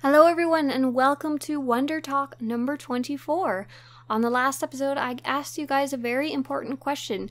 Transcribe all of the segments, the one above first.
Hello everyone and welcome to Wonder Talk number 24. On the last episode, I asked you guys a very important question.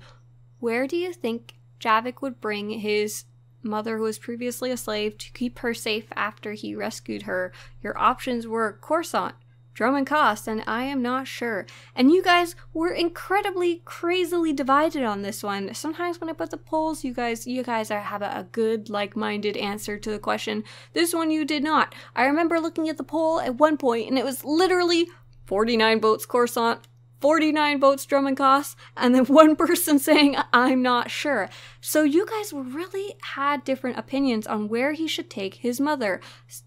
Where do you think Javiik would bring his mother who was previously a slave to keep her safe after he rescued her? Your options were Coruscant, Dromund Kaas, and I am not sure. And you guys were incredibly, crazily divided on this one. Sometimes when I put the polls, you guys have a good, like-minded answer to the question. This one you did not. I remember looking at the poll at one point, and it was literally 49 votes Coruscant, 49 votes Dromund Kaas, and then one person saying, I'm not sure. So you guys really had different opinions on where he should take his mother.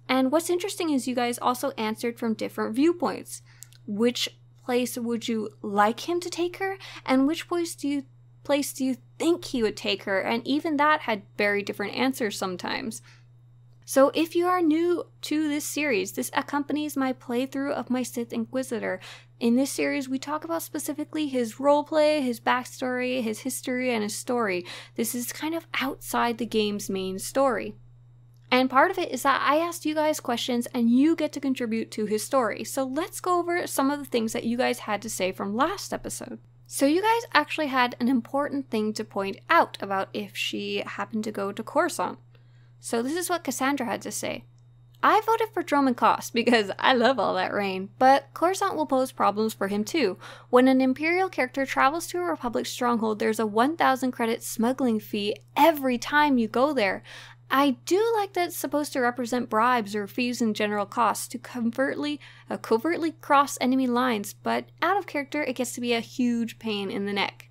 And what's interesting is you guys also answered from different viewpoints. Which place would you like him to take her? And which place do you think he would take her? And even that had very different answers sometimes. So if you are new to this series, this accompanies my playthrough of my Sith Inquisitor. In this series, we talk about specifically his roleplay, his backstory, his history, and his story. This is kind of outside the game's main story. And part of it is that I asked you guys questions and you get to contribute to his story. So let's go over some of the things that you guys had to say from last episode. So you guys actually had an important thing to point out about if she happened to go to Coruscant. So this is what Cassandra had to say. I voted for Dromund Kaas because I love all that rain, but Coruscant will pose problems for him too. When an Imperial character travels to a Republic stronghold, there's a 1,000 credit smuggling fee every time you go there. I do like that it's supposed to represent bribes or fees in general costs to covertly cross enemy lines, but out of character it gets to be a huge pain in the neck.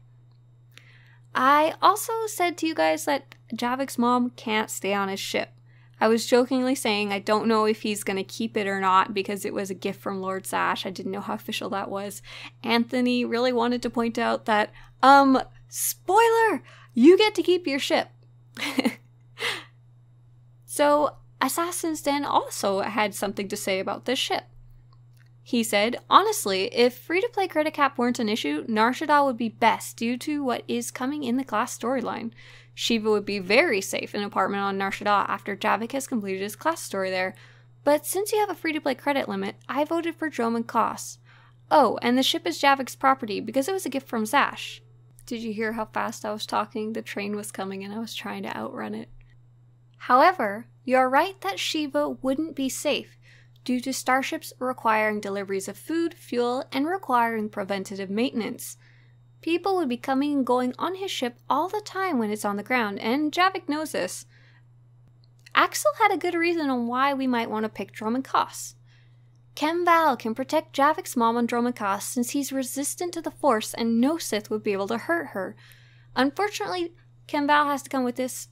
I also said to you guys that Javik's mom can't stay on his ship. I was jokingly saying I don't know if he's going to keep it or not because it was a gift from Lord Sash. I didn't know how official that was. Anthony really wanted to point out that, spoiler! You get to keep your ship. So, Assassin's Den also had something to say about this ship. He said, honestly, if free-to-play credit cap weren't an issue, Nar Shaddaa would be best due to what is coming in the class storyline. Shiva would be very safe in an apartment on Nar Shaddaa after Javiik has completed his class story there. But since you have a free-to-play credit limit, I voted for Dromund Kaas. Oh, and the ship is Javik's property because it was a gift from Zash. Did you hear how fast I was talking? The train was coming and I was trying to outrun it. However, you're right that Shiva wouldn't be safe, due to starships requiring deliveries of food, fuel, and requiring preventative maintenance. People would be coming and going on his ship all the time when it's on the ground, and Javiik knows this. Axel had a good reason on why we might want to pick Dromund Kaas. Ken Val can protect Javik's mom on Dromund Kaas since he's resistant to the Force and no Sith would be able to hurt her. Unfortunately, Ken Val has to come with us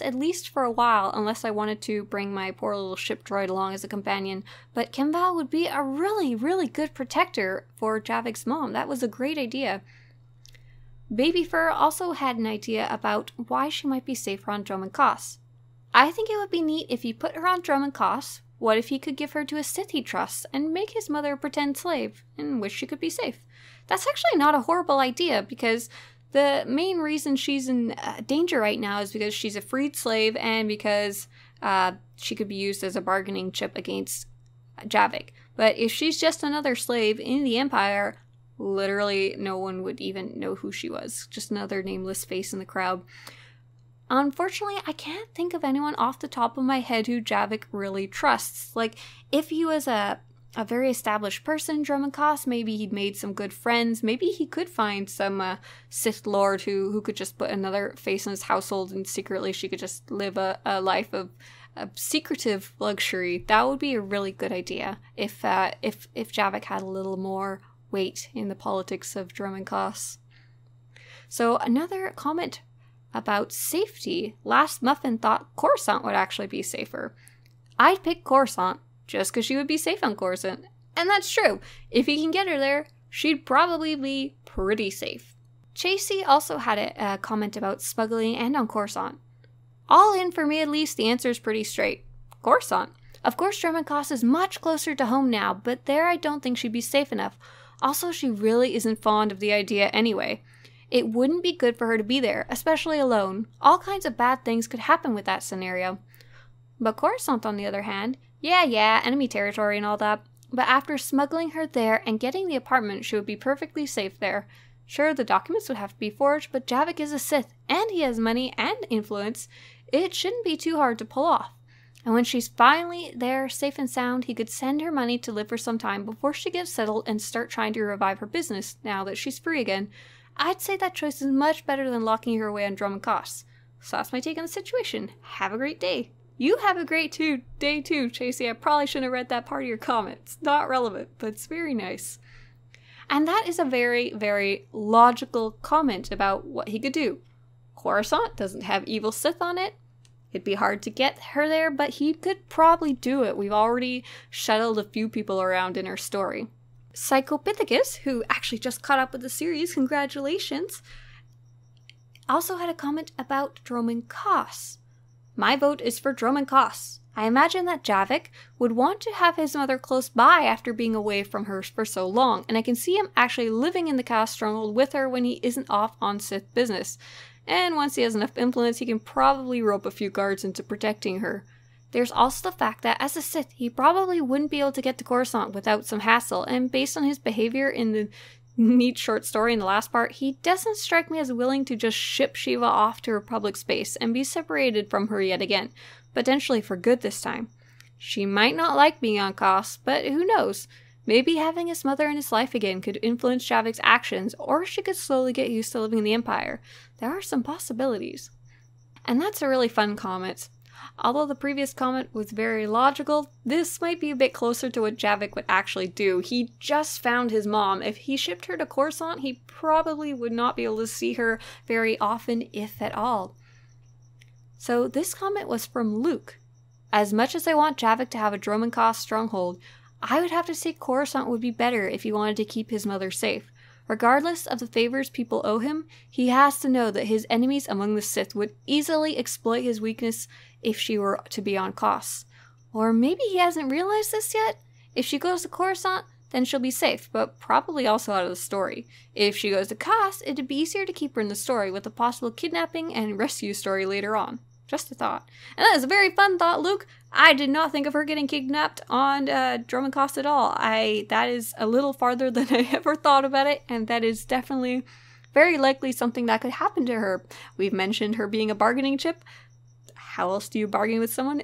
at least for a while, unless I wanted to bring my poor little ship droid along as a companion. But Ken Val would be a really, really good protector for Javik's mom. That was a great idea. Baby Fur also had an idea about why she might be safer on Dromund Kaas. I think it would be neat if he put her on Dromund Kaas. What if he could give her to a Sith he trusts and make his mother a pretend slave, in which she could be safe? That's actually not a horrible idea, because the main reason she's in danger right now is because she's a freed slave and because she could be used as a bargaining chip against Javiik. But if she's just another slave in the Empire, literally no one would even know who she was. Just another nameless face in the crowd. Unfortunately, I can't think of anyone off the top of my head who Javiik really trusts. Like, if he was a very established person, Dromund Kaas, maybe he'd made some good friends, maybe he could find some Sith Lord who could just put another face in his household and secretly she could just live a life of secretive luxury. That would be a really good idea if Javiik had a little more weight in the politics of Dromund Kaas. So another comment about safety. Last Muffin thought Coruscant would actually be safer. I'd pick Coruscant just because she would be safe on Coruscant. And that's true. If he can get her there, she'd probably be pretty safe. Chasey also had a comment about smuggling and on Coruscant. All in, for me at least, the answer is pretty straight. Coruscant. Of course, Dromund Kaas is much closer to home now, but there I don't think she'd be safe enough. Also, she really isn't fond of the idea anyway. It wouldn't be good for her to be there, especially alone. All kinds of bad things could happen with that scenario. But Coruscant, on the other hand, Yeah, enemy territory and all that. But after smuggling her there and getting the apartment, she would be perfectly safe there. Sure, the documents would have to be forged, but Javiik is a Sith, and he has money and influence. It shouldn't be too hard to pull off. And when she's finally there, safe and sound, he could send her money to live for some time before she gets settled and start trying to revive her business, now that she's free again. I'd say that choice is much better than locking her away on Dromund Kaas. So that's my take on the situation. Have a great day. You have a great day too, Chasey. I probably shouldn't have read that part of your comment. It's not relevant, but it's very nice. And that is a very, very logical comment about what he could do. Coruscant doesn't have evil Sith on it. It'd be hard to get her there, but he could probably do it. We've already shuttled a few people around in our story. Psychopithecus, who actually just caught up with the series, congratulations, also had a comment about Dromund Kaas. My vote is for Dromund Kaas. I imagine that Javiik would want to have his mother close by after being away from her for so long, and I can see him actually living in the Kaas stronghold with her when he isn't off on Sith business. And once he has enough influence, he can probably rope a few guards into protecting her. There's also the fact that as a Sith, he probably wouldn't be able to get to Coruscant without some hassle, and based on his behavior in the neat short story in the last part, he doesn't strike me as willing to just ship Shiva off to Republic space and be separated from her yet again, potentially for good this time. She might not like being on Kaas, but who knows? Maybe having his mother in his life again could influence Javik's actions, or she could slowly get used to living in the Empire. There are some possibilities. And that's a really fun comment. Although the previous comment was very logical, this might be a bit closer to what Javiik would actually do. He just found his mom. If he shipped her to Coruscant, he probably would not be able to see her very often, if at all. So this comment was from Luke. As much as I want Javiik to have a Dromund Kaas stronghold, I would have to say Coruscant would be better if he wanted to keep his mother safe. Regardless of the favors people owe him, he has to know that his enemies among the Sith would easily exploit his weakness if she were to be on Kaas. Or maybe he hasn't realized this yet? If she goes to Coruscant, then she'll be safe, but probably also out of the story. If she goes to Kaas, it'd be easier to keep her in the story with a possible kidnapping and rescue story later on. Just a thought. And that is a very fun thought, Luke. I did not think of her getting kidnapped on Dromund Kaas at all. That is a little farther than I ever thought about it, and that is definitely very likely something that could happen to her. We've mentioned her being a bargaining chip. How else do you bargain with someone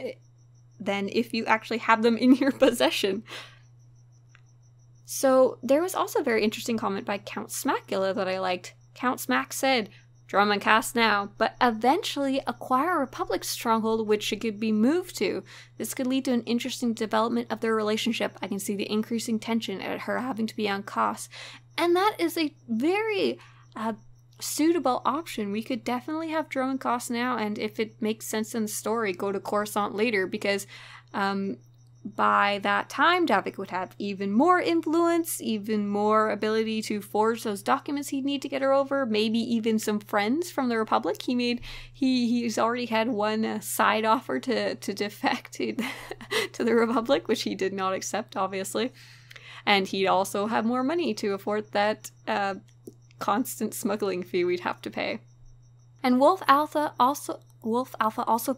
than if you actually have them in your possession? So there was also a very interesting comment by Count Smackula that I liked. Count Smack said, Dromund Kaas now, but eventually acquire a Republic stronghold which she could be moved to. This could lead to an interesting development of their relationship. I can see the increasing tension at her having to be on Kaas. And that is a very suitable option. We could definitely have Dromund Kaas now, and if it makes sense in the story, go to Coruscant later, because by that time, Javiik would have even more influence, even more ability to forge those documents he'd need to get her over, maybe even some friends from the Republic. He's already had one side offer to defect to the Republic, which he did not accept, obviously. And he'd also have more money to afford that constant smuggling fee we'd have to pay. And Wolf Alpha also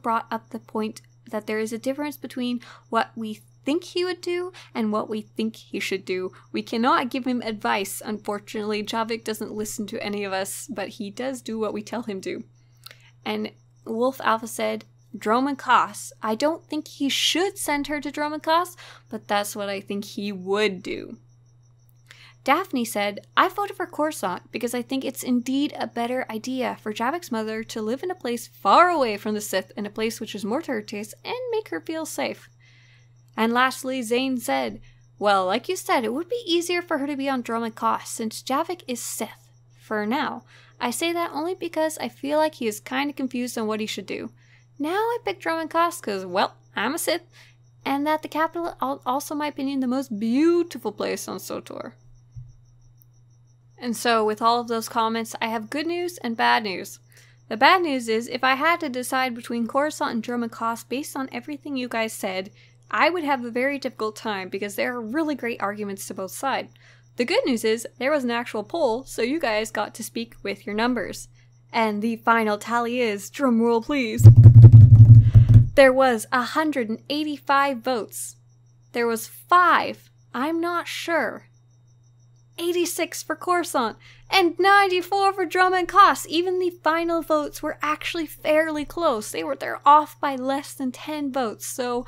brought up the point that there is a difference between what we think he would do and what we think he should do. We cannot give him advice, unfortunately. Javiik doesn't listen to any of us, but he does do what we tell him to. And Wolf Alpha said, Dromund Kaas. I don't think he should send her to Dromund Kaas, but that's what I think he would do. Daphne said, I voted for Coruscant because I think it's indeed a better idea for Javik's mother to live in a place far away from the Sith, in a place which is more to her taste, and make her feel safe. And lastly, Zane said, well, like you said, it would be easier for her to be on Dromund Kaas since Javiik is Sith. For now. I say that only because I feel like he is kind of confused on what he should do. Now I pick Dromund Kaas because, well, I'm a Sith, and that the capital also, in my opinion, the most beautiful place on SWTOR. And so, with all of those comments, I have good news and bad news. The bad news is, if I had to decide between Coruscant and Dromund Kaas based on everything you guys said, I would have a very difficult time because there are really great arguments to both sides. The good news is, there was an actual poll, so you guys got to speak with your numbers. And the final tally is, drumroll please, There was 185 votes. There was 5, I'm not sure, 86 for Coruscant, and 94 for Dromund Kaas. Even the final votes were actually fairly close. They're off by less than 10 votes, so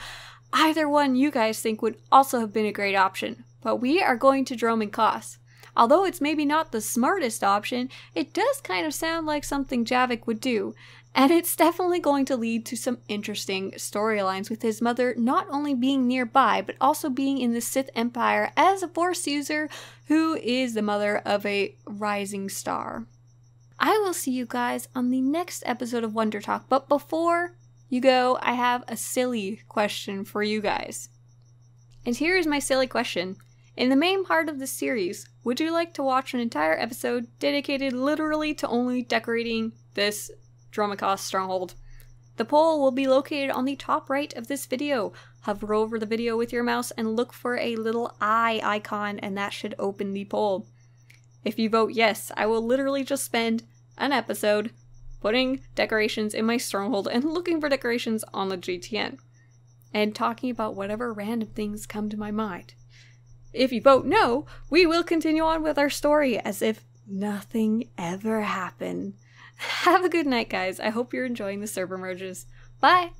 either one you guys think would also have been a great option. But we are going to Dromund Kaas. Although it's maybe not the smartest option, it does kind of sound like something Javiik would do. And it's definitely going to lead to some interesting storylines with his mother not only being nearby, but also being in the Sith Empire as a Force user who is the mother of a rising star. I will see you guys on the next episode of Wonder Talk, but before you go, I have a silly question for you guys. And here is my silly question. In the main part of this series, would you like to watch an entire episode dedicated literally to only decorating this Dromund Kaas stronghold? The poll will be located on the top right of this video. Hover over the video with your mouse and look for a little eye icon, and that should open the poll. If you vote yes, I will literally just spend an episode putting decorations in my stronghold and looking for decorations on the GTN, and talking about whatever random things come to my mind. If you vote no, we will continue on with our story as if nothing ever happened. Have a good night, guys. I hope you're enjoying the server merges. Bye!